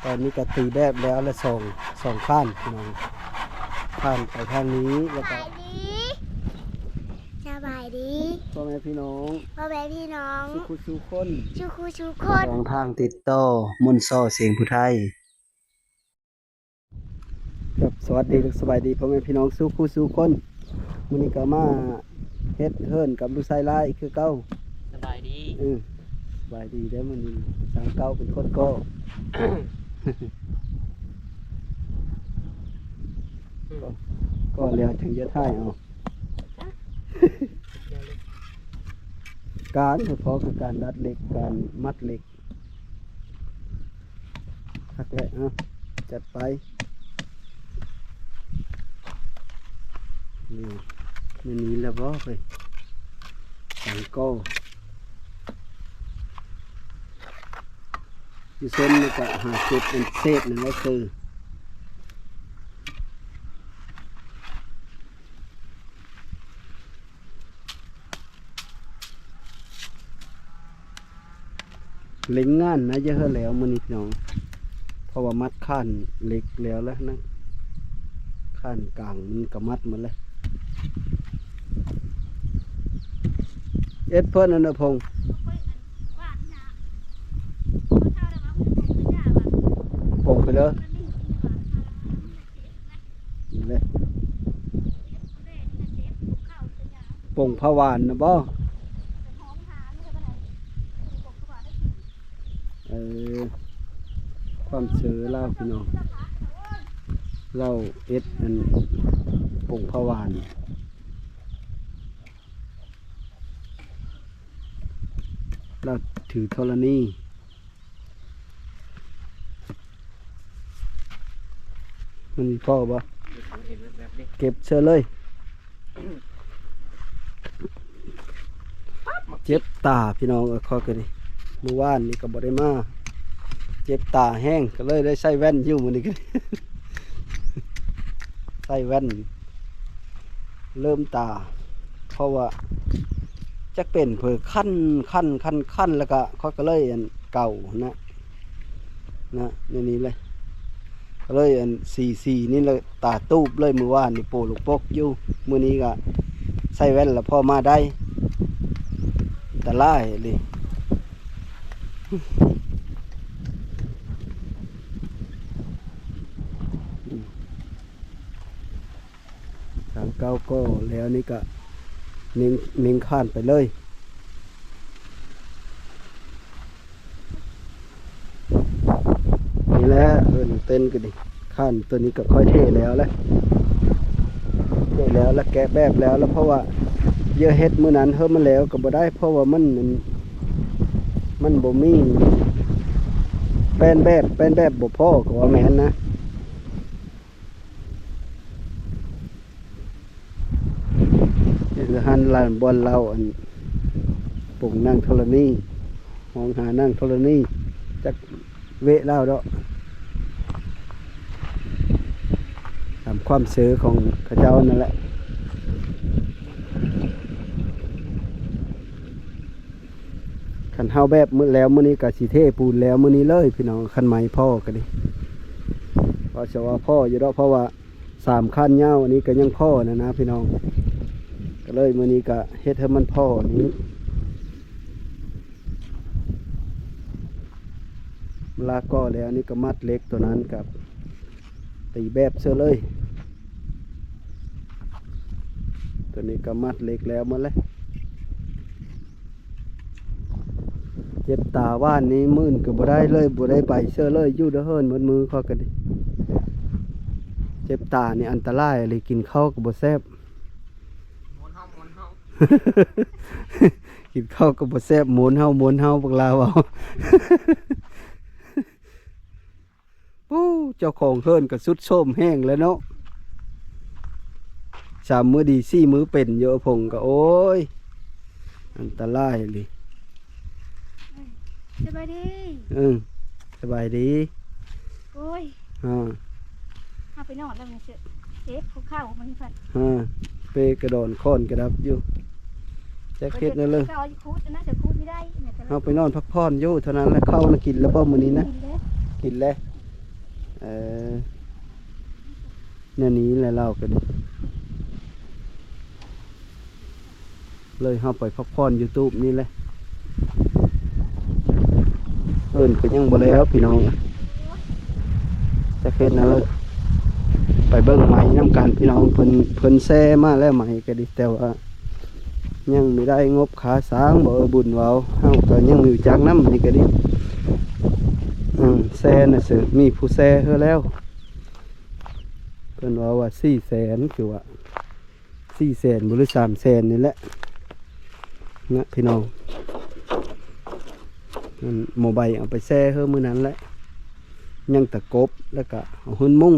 ตอนนี้ก็ตีแบบแล้วและสองข้านพี่น้องข้านไปทางนี้แล้วก็สบายดีพ่อแม่พี่น้อง พ่อแม่พี่น้องชูคุชูคน ชูคน สองทางติดต่อมุนซ่อเสียงผู้ไทยครับสวัสดีสบายดีพ่อแม่พี่น้องสู้คู่สู้คนมื้อนี้ก็มาเฮ็ดเฮิรนกับลูกชายลายคือเก่าสบายดีสบายดีได้อมื้อนี้ทางเก่าเป็นคนก็ ก็แล้วถึงจะถ่ายเอา การเฉพาะคือการดัดเหล็กการมัดเหล็กทักแหละจัดไปนี่มันนี้แล้วบ่ไปสังโก้ที่เส้นนี่ก็หาจุดเป็นเศษนั่นแหละคือเล็งงานนะเยอะแล้วมันนี่พี่น้องเพราะว่ามัดข้านเหล็กแล้วนะข้านกลางมันก็มัดหมดแล้วเอ็ดเพิ่นอนุพงศ์ปงไปเลยนี่เลยปงพะวานนะบ่ความเสือเล่าพี่น้องเล่าเอ็ดอันปงพะวานเราถือธรณีมันมีพ่อบ่เก็บเชื่อเลยเจ็บตาพี่น้องข้อกันดิเมื่อวานนี่ก็บ่ได้มาเจ็บตาแห้งก็เลยได้ใส่แว่นอยู่มื้อนี้กัน ใส่แว่นเริ่มตาเพราะว่าจะเป็นเผื่อขั้นแล้วก็เขาก็เลยอันเก่านะนี่เลยก็เลยอันสีนี่เลยตาตูบเลยมือว่านนี่โปลูกปกอยู่มือนี้ก็ใส่แว่นแล้วพอมาได้แต่ไล่เลยทางเก้าก็แล้วนี่ก็นิ่งข้านไปเลยนี่แหละเต้นกันดิข้านตัวนี้ก็ค่อยเท่แล้วแหละเท่แล้วแล้วแกะแบบแล้วเพราะว่าเยอะเฮ็ดมื้อนั้นมันแล้วก็บ่ได้เพราะว่ามันบ่มีแป้นแบบบ่พอก็ว่าแม่นนะนี่หันลานบอลเราอันปุ่งนั่งธรณีมองหานั่งธรณีจักเวะเล่าดอกตามความซื้อของข้าเจ้านั่นแหละขันเฮาแบบมื้อแล้วมื้อนี้ก็สิเทปูนแล้วมื้อนี้เลยพี่น้องคันไม้พ่อกันดิเพราะจะว่าพ่ออยู่ดอกเพราะว่า3ขั้นยาวอันนี้ก็ยังพ่อนะพี่น้องก็เลยมื้อนี้ก็เฮ็ดให้มันพ่อนี้ลาก็แล้วนี่ก็มัดเล็กตัวนั้นกับตีแบบเสื้อเลยตัวนี้ก็มัดเล็กแล้วหมดเลยเจ็บตาว่านนี้มื่นก็บ่ได้เลยบ่ได้ไปเสื้อเลยยู่เด้อเฮิรนหมดมือข้อกันดิเจ็บตานี่อันตรายเลยกินข้าวก็บ่แซ่บ กินข้าวก็บ่แซ่บหมุนเฮาพวกเราเอา ปู้เจ้าของเฮิรนก็สุดโทรมแห้งแล้วเนาะ3 มื้อดี4 มื้อเป็นเยอะพงก็โอ้ยอันตรายเลยสบายดีสบายดีโอ้ยเอาไปนอนแล้วมันเจ็บข้าวมันพันเปกระโดนค้อนกระดับอยู่แจ็คเก็ตนั่นเลยเอาไปนอนพักผ่อนอยู่เท่านั้นแล้วเข้านะกินแล้วบ่มื้อนี้นะกินแล้ว เออเนี่ยนี้แหละเล่ากันเลยเข้าไปพักผ่อน YouTube นี่แหละเอิ้นก็ยังบ่แล้วพี่น้องจะเฮ็ดนะเลยไปเบิ่งไหมน้ำกันพี่น้องเพิ่นแซ่มาแล้วไหมก็ดีแต่ว่ายังไม่ได้งบขาสร้างบ่บุญเว้าเฮาก็ยังมีจักน้ำนี่ก็ดีแซ่น่ะสิมีผู้แซ่เฮอแล้วเพิ่นว่า400,000คือว่า400,000บ่หรือ300,000นี่แหละนะพี่น้องโมบายเอาไปแซ่เฮอมื้อนั้นแหละยังตะกบแล้วก็เอาหุ่นมุ้ง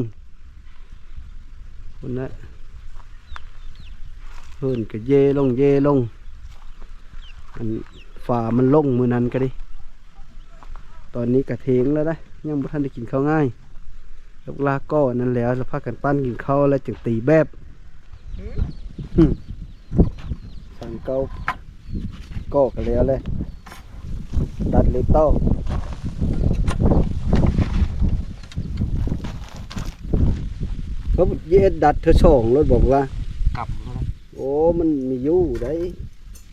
คนนั้นเพิ่นก็เยลงอันฝ่ามันลงมื้อนั้นก็ดิตอนนี้กระเทงแล้วนะยังบ่ทันได้กินข้าวง่ายลูกลาก็นั่นแล้วพากันปั้นกินข้าวแล้วจึงตีแบบสั่งเกาก็กันแล้วเลยดัดเลยเต้าเขาเย็ดดัดเธอส่งรถบอกว่าก ลับแล้วนะ โอ้มันมีอยู่ได้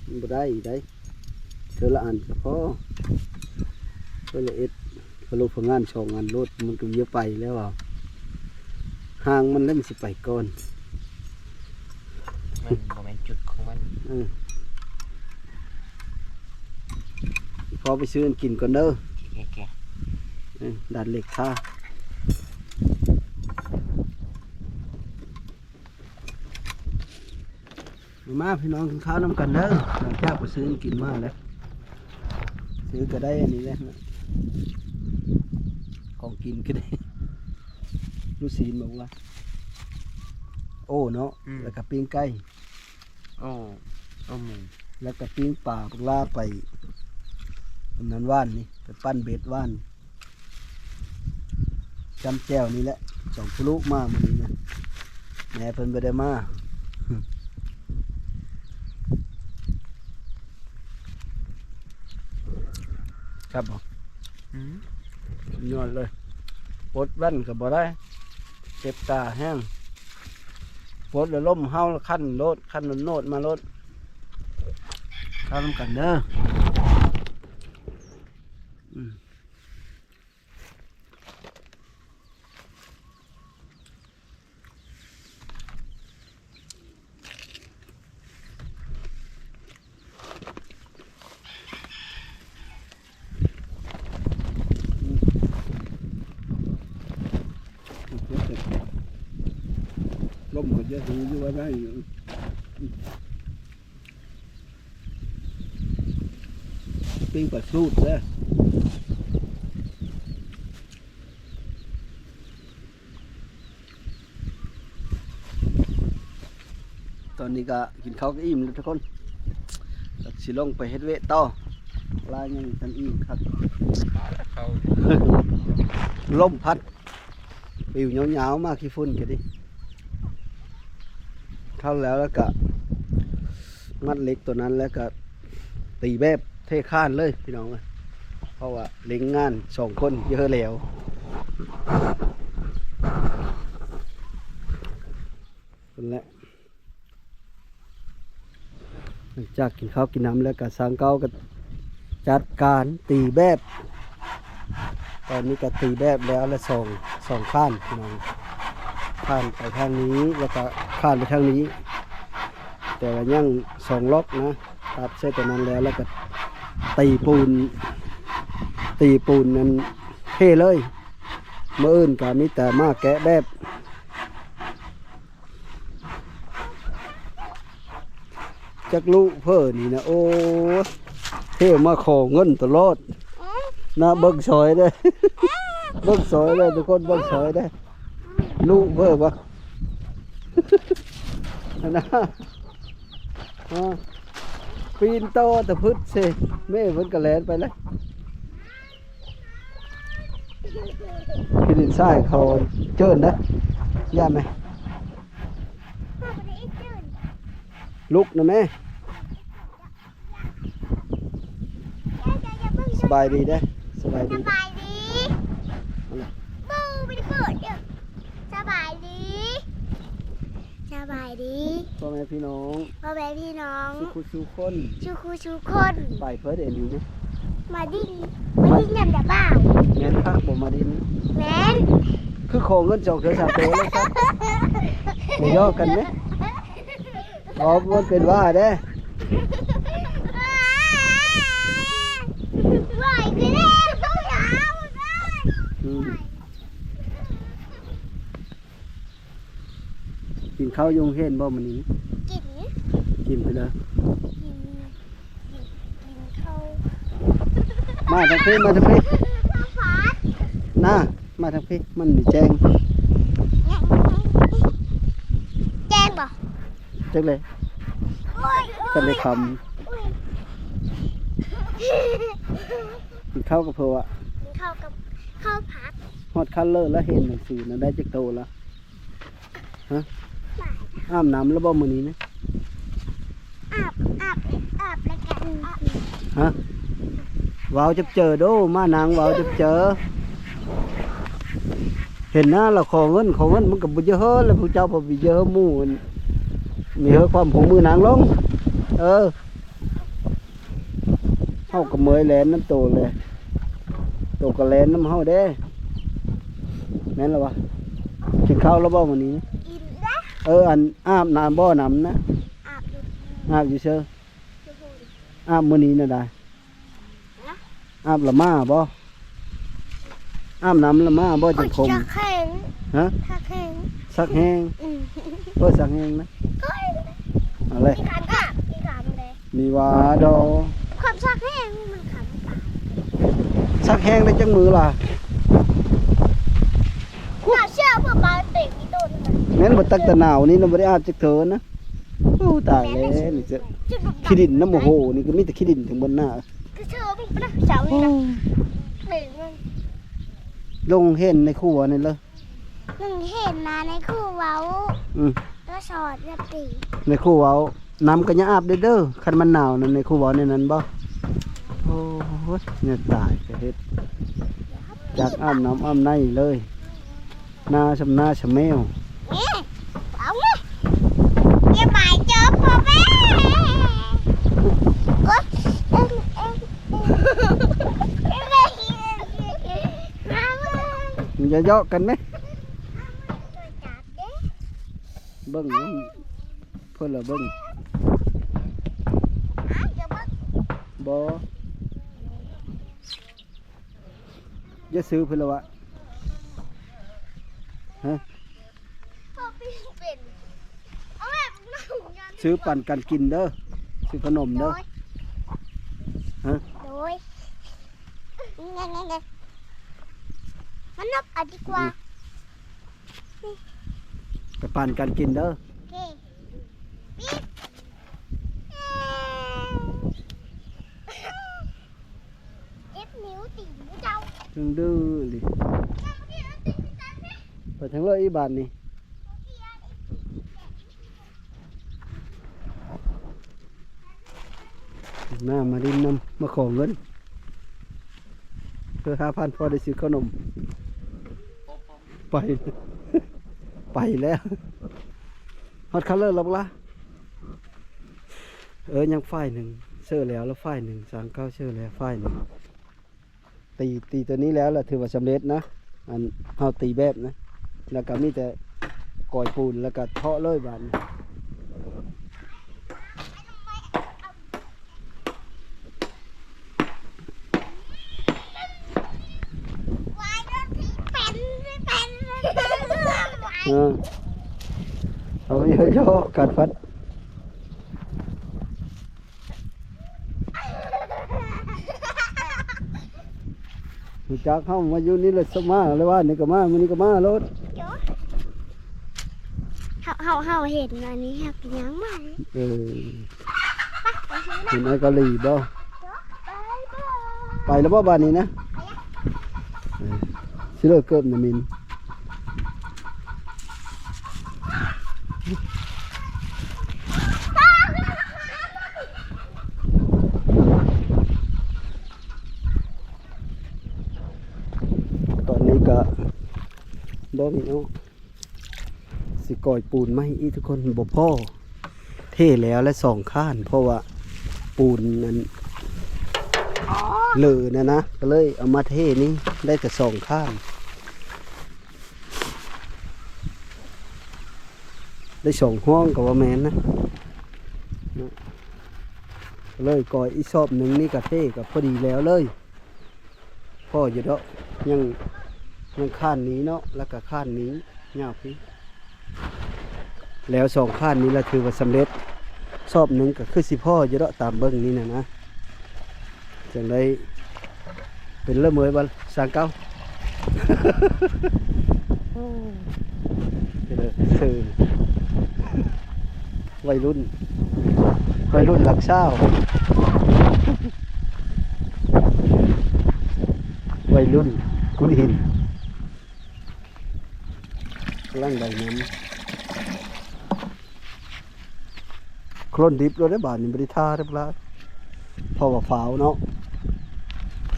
มันบ่ได้ได้เธอละอันก็พอเธอละเอ็ดพอลูกพงานช่องงานรถมันก็เยอะไปแล้วอ่ะห่างมันเล่มสิไปก่อน มันโมเมนจุดของมัน พอไปซื้อกินก่อนเด้อ แก่ ดัดเหล็กท่ามาพี่น้องกินข้าวน้ำกันเด้อหลังจากไปซื้อกินมาแล้วซื้อก็ได้อันนี้แหละของกินก็ได้ลูกศิลป์บอกว่าโอ้เนาะแล้วก็ปิ้งไก่ ๆโอ้หมู แล้วก็ปิ้งปลาปลาไปอันนั้นว่านนี่ไปปั้นเบ็ดว่านจำแจ้วนี่แหละสองพลุมามันนี้นะแม่เพิ่นไปได้มาครับผมยอดเลยปดแว่นกับบ่ได้เก็บตาแห้งปดแล้วล่มเฮาขั้นโลดขั้นโนดมาโลดข้าวน้ำกันเด้อล่มก็จะถืออยู่ว่าได้อยู่ปิ้งปลาสูดเด้อตอนนี้ก็กินข้าวก็อิ่มแล้วทุกคนก็สิลงไปเฮ็ดเวทต่อลายังทันอิ่มครับ เขา ลมพัดปิวเหนียวๆมากขี้ฝุ่นกันดิเข้าแล้วก็มัดเหล็กตัวนั้นแล้วก็ตีแบบเทข้านเลยพี่น้องเพราะว่าเล็งงาน2 คนเยอะแล้วคนละหลังจากกินข้าวกินน้ำแล้วก็สร้างเก้าก็จัดการตีแบบตอนนี้ก็ตีแบบแล้วละสองข้านพี่น้องข้านไปทางนี้แล้วก็ข้านไปทางนี้แต่ว่ายัง2 ล็อกนะตัดเส้นตัวนั้นแล้วก็ตีปูนนั้นเท่เลยเมื่ออื่นก็มีแต่มาแกะแบบจักลูกเพื่อนี่นะโอ้เท่มาขอเงินตลอดนะเบิ่งซอยได้ เบิ่งซอยได้ทุกคนเบิ่งซอยได้ลูกเพื่อปะ นะปีนโตแต่พึ่งสิแม่เพิ่นกระแลนไปแล้วพี่ดินทรายเขาเจินนะย่าไหมลุกนะแม่สบายดีได้สบายดี บูไม่ได้เปิ ดี พ่อแม่พี่น้อง พ่อแม่พี่น้อง สุขุสุคน ชูคูชูคน ไปเพิ่นเอ็นอยู่นะ มาดิ้นยำดับบ้า แม่นคักบ่มาดิน แม่น คือของเงิน2เทื่อ3เทื่อเลยครับบ่ย่อกันไหมอ๋อมันเป็นว่าเด้ ไหวไปแล้วต้องยาวได้ อืมกินข้าวยุงเห็นบ่มื้อนี้ กิน กินไปเลย กินข้าว มาทางพี่มาทางพี่ ข้าวผัด น่ามาทางพี่มันนี่แจ้ง แจ้งบ่ จักเลย โอ้ย กันเลยคำกินข้าวกับเพิ่นอ่ะ กินข้าวกับข้าวผัด ฮอดคันเลอร์แล้วเห็นหนังสือนั้นได้จักโตแล้วฮะอาบน้ำแล้วบ่มื้อนี้นะ อาบแล้วกัน ฮะว้าวจับเจอโดมานางว้าวจับเจอ เห็นหน้าเราขอเงินมันก็บ่เยอะแล้วผู้เจ้าบ่มีเยอะหมู่มันมีเฮอความของมือนางลงเฮาก็เมยแลนน้ำโตเลยโตก็แลนน้ำเฮาเด้แม่นแล้ววะกินข้าวแล้วบ่มื้อนี้ กินนะ อันอาบน้ำบ่น้ำนะ อาบอยู่ อาบอยู่เชอ ที่พูด อาบมื้อนี้น่ะได้อาบละมาบ่อาบน้ำละมาบ่จังคม จะแข็ง ฮะ ถ้าแข็ง สักแห้ง อืม สักแห้งนะ ก็ เอาเลย อีกขามอีกขามเลย มีว่าดอ ความซักแห้งมันขามปาก สักแห้งได้จังมือล่ะ น่าเชื่อเพื่อปลาเตะมีต้นมัน แม่นบ่ตักตะหนาวนี่เราบ่ได้อาบจักเถอนะโอ้ตายแล้วนี่จะขี้ดินน้ำโมโหนี่ก็มีแต่ขี้ดินถึงบนหน้า คือเชื่อมึงปะเสานี่นะหนึ่งมัน ลงเห็นในครัวนี่เลย มึงเห็นนะในคู่เว้า อืม ก็สอดแบบตี ในครัวเอาน้ำก็อย่าอาบเด้อคันมันหนาวนั่นในครัวในนั้นบ่โอ้ยเนี่ยตายก็เฮ็ดจากอาบน้ำอาบในเลยหน้าสำหน้าสะแมว นี่เอาไงอย่าหมายเจอพ่อแม่ก็มึงจะเยาะกันไหมเบิ้งเพิ่นละเบิ้งบ่อย่าซื้อเพิ่นละวะฮะซื้อปั่นกันกินเด้อซื้อขนมเด้อฮะ โดยมันนับอันดีกว่า ก็ปั่นกันกินเด้อ โอเคปิ๊บเอฟนิ้วตีนิ้วเจ้า ถึงดื้อดิไปทางเลยอีบานนี่หน้ามาดินน้ำมาขอเงินเพื่อ5,000พอได้ซื้อขนมไป ไปแล้วฮอดคัลเลอร์แล้วบ่ล่ะยังฝ่ายหนึ่งเชื่อแล้วฝ่ายหนึ่ง39เชื่อแล้วฝ่ายหนึ่งตีตัวนี้แล้วล่ะถือว่าสำเร็จนะอันเอาตีแบบนะแล้วก็มีแต่ก่อยปูนแล้วก็เทาะเลยบานนี้ วายรถที่เป็น เอาเยอะๆกัดฟัดจากเข้ามาอยู่นี่เลยสมาเลยว่านี่ก็มามื้อนี้ก็มารถ เฮาเห็นอันนี้เฮากินยังไง เห็นไอ้เกาหลีบ่ไปแล้วบ่บ้านนี้นะสิเลิกเกิบนะมินตอนนี้ก็บ่มีเนาะ สิก่อยปูนไหมอีทุกคนบ่พ่อเทแล้วและ2ข้านเพราะว่าปูนนั้นเหลือนะก็เลยเอามาเทนี้ได้แต่2ข้านได้2ห้องก็ว่าแม่นนะก็เลยก่อยอีกซอบหนึ่งนี่ก็เทกับพอดีแล้วเลยพ่ออยู่เนาะยังข้านนี้เนาะแล้วก็ข้านนี้ยาวพี่แล้ว2ข้านนี้ละถือว่าสำเร็จซอบหนึ่งก็คือสิพ่ออยู่เนาะตามเบิ้งนี้นะจังได้เป็นเริ่มเมยบ่สร้างเก้าคือวัยรุ่นหลักเช้าวัยรุ่นกุนหินล่างใบน้ำโคลนดิบเราได้บาทนี่บริท่าเรียบร้อยพอว่าฝาวเนาะ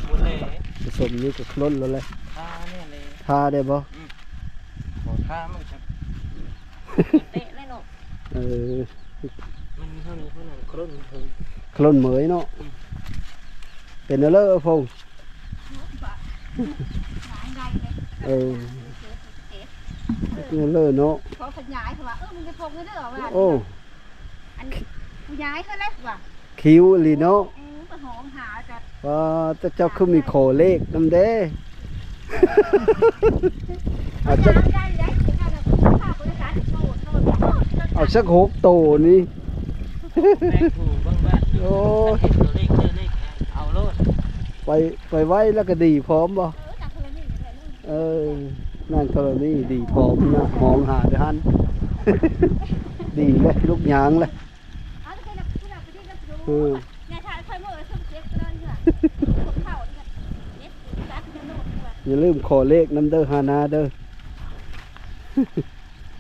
หมดเลย ผสมนี้ก็โคลนแล้วเลย ท่าเนี่ยเลย ท่าได้บ่ บ่ท่ามันจะเตะเลยเนาะ มัน เท่านี้ครุ่น โคลนเหมยเนาะเป็นอะไรพง หลายใดเลย เลอะเนาะ เพราะขยายเขาว่ามึงจะพกเงินได้หรอวะ โอ้ อันขยายเขาเลยว่ะ คิวลีเนาะ ไปหอมหาจัด ว่าเจ้าคือมีโคเลขนำเด้ เอาจะได้ได้ถึงเอาแบบข้าวบริการโน่น เอาสัก6โตนี่ แม่ถูกบ้างบ้าง โอ้ ตัวเลขเอาโลด ไปไว้แล้วก็ดีพร้อมบ่ จากคนละนี่เลย นั่นกรณีดีพร้อมนะมองหาเด้อฮัน ดีเลยลูกยางเลย เอาจะเป็นแบบที่เราไปที่กับรู้เนี่ยถ้าค่อยมือส้มเช็คก็ได้เนี่ยข้าวเนี่ยเน็ตรัดเนี่ยโน่นด้วย อย่าลืมขอเลขน้ำเด้อฮานาเด้อ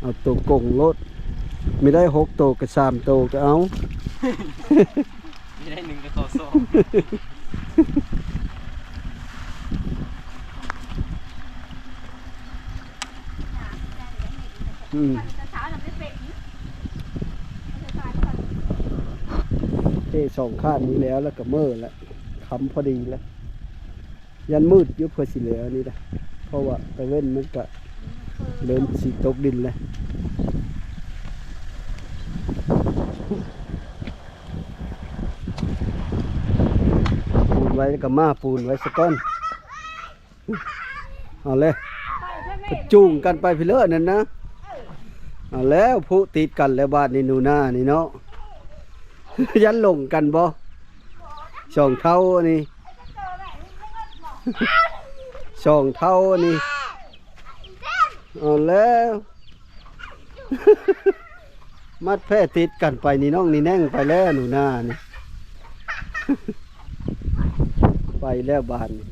เอาตัวกงรถไม่ได้6โตกับ3โตก็เอา ไม่ได้1ก็ขอ2 เช้าเราไม่เป็น เท่2ข้านนี้แล้วก็เมื่อแล้วคำพอดีแล้วยันมืดอยุบเพื่อสิเหลือนี่นะเพราะว่าตะเว้นมันก็เริ่มสิตกดินแล้วปูนไว้แล้วก็มาปูนไว้สักก้อนเอาเลยก็จูงกันไปพี่เลิศนั่นนะเอาแล้วผู้ติดกันแล้วบ้านนี่หนูหน้านี่เนาะ ยันลงกันบ่2เท่านี่ 2เท่านี่เอาแล้ว มัดแพร่ติดกันไปนี่น้องนี่แน่งไปแล้วหนูหน้านี่ ไปแล้วบ้านนี่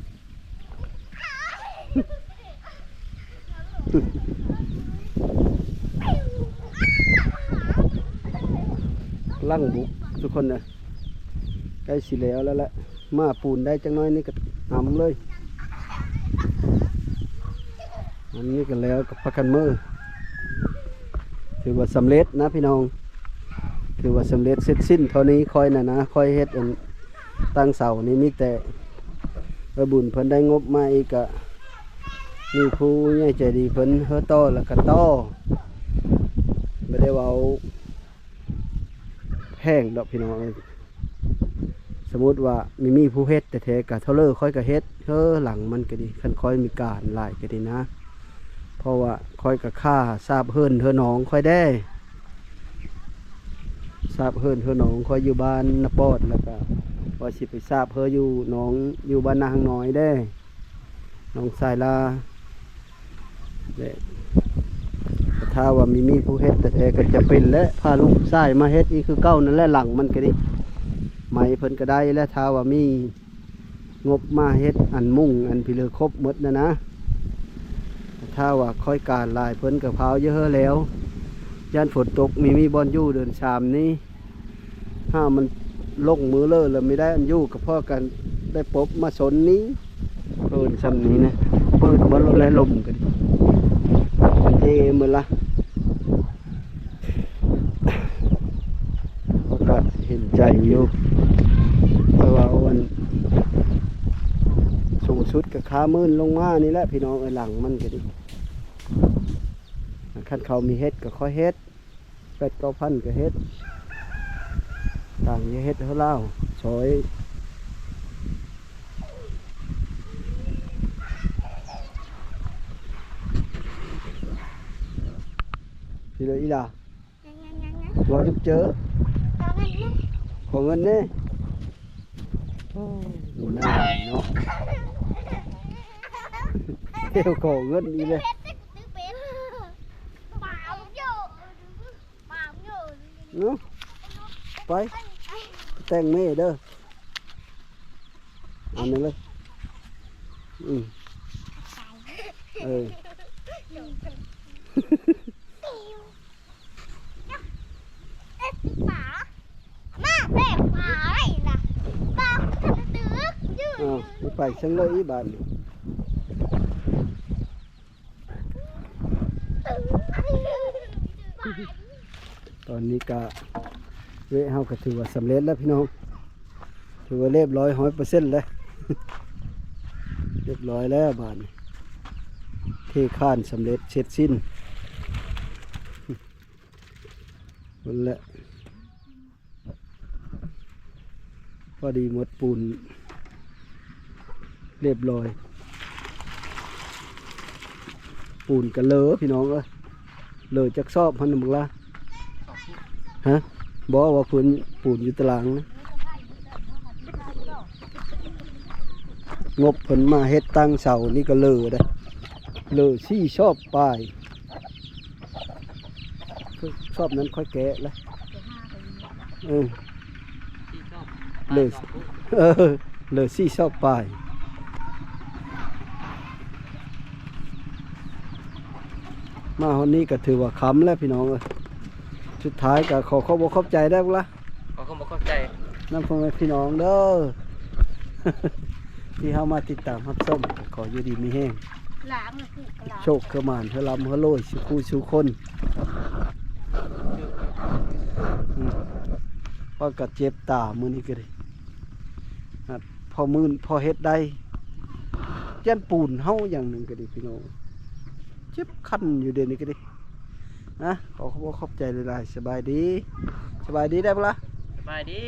ลั่งบุกทุกคนนะใกล้สิแล้วแหละมาปูนได้จังน้อยนี่ก็ทำเลยอันนี้ก็แล้วกับพักกันมือถือว่าสำเร็จนะพี่น้องถือว่าสำเร็จเสร็จสิ้นเท่านี้คอยนะคอยเฮ็ดตั้งเสานี่มีแต่บุญเพิ่นได้งบมาอีกอะมีผู้ใหญ่ใจดีเพิ่นเฮือต่อแล้วก็ต่อไม่ได้ว่าแพงดอกพี่น้องสมมุติว่ามีผู้เฮ็ดแต่แท้กะเท่าเลอค่อยกะเฮ็ดหลังมันก็ดีคันค่อยมีการหลายก็ดีนะเพราะว่าค่อยกะค่าทราบเฮิรนเธอหนองค่อยได้ทราบเฮิรนเธอหนองค่อยอยู่บ้านนปอดแล้วก็ว่าสิไปทราบเฮออยู่หนองอยู่บ้านนาหางน้อยได้น้องสายลาเด้ถ้าว่ามีผู้เฮ็ดแต่แท้ก็จะเป็นและพาลูกชายมาเฮ็ดอีกคือเก้านั่นแหละหลังมันก็ดีไหมเพิ่นก็ได้และถ้าว่ามีงบมาเฮ็ดอันมุ่งอันพิเลอครบหมดนะถ้าว่าค่อยการลายเพิ่นกับเผาเยอะแล้วย่านฝนตกมีบอลยู่เดินชามนี้ถ้ามันลงมือเลยแล้วไม่ได้อันยู่กับพ่อกันได้ปบมาสนนี้เพิ่นซ้ำนี้นะเปิดบอลแล้วลมกันเทมือละ ได้อยู่เพราะว่าวันสูงสุดกับขามื่นลงมานี่แหละพี่น้องหลังมันก็ดีขั้นเขามีเฮ็ดก็ค่อยเฮ็ด8,000-9,000ก็เฮ็ดต่างเฮ็ดเท่าเล่าซอยพี่เลยอีด่าว่าจะเจอขอเงินเนี่ยดูหน้าเนาะเที่ยวขอเงินนี่เลยเนาะไปแต่งเม่เด้ออันนี้เลยเออไปฉันเลยอีบานนี่ตอนนี้ก็เวะเฮาก็ถือว่าสำเร็จแล้วพี่น้องถือว่าเรียบร้อย100%แล้วเรียบร้อยแล้วบานเทข้านสำเร็จเสร็จสิ้นนั่นแหละพอดีหมดปูนเรียบร้อยปูนกันเลอะพี่น้องเอ้ยเลอะจักซอบพันหนึ่งละฮะบอกว่าพื้นปูนอยู่ตารางนะงบผลมาเฮ็ดตั้งเสานี่ก็เลอะได้เลอะซี่ชอบปลายชอบนั้นค่อยแกะละเลยเลยซี่ชอบปลายมาวันนี้ก็ถือว่าค้ำแล้วพี่น้องเลยสุดท้ายก็ขอขอบใจได้ปะล่ะขอเข้าใจน้ำพงให้พี่น้องเด้อ ที่เข้ามาติดตามรับชมขออยู่ดีมีแห้งโชคกระหม่านเฮลำเฮโลยสุคูสุคนพอกัดเจ็บตามือนี้ก็ได้พอมือพอเฮ็ดได้เจนปูนเฮาอย่างหนึ่งก็ดีพี่น้องเจ็บคันอยู่เดี๋ยวนี้ก็ดีนะขอบใจหลายๆสบายดีได้ปะล่ะสบายดี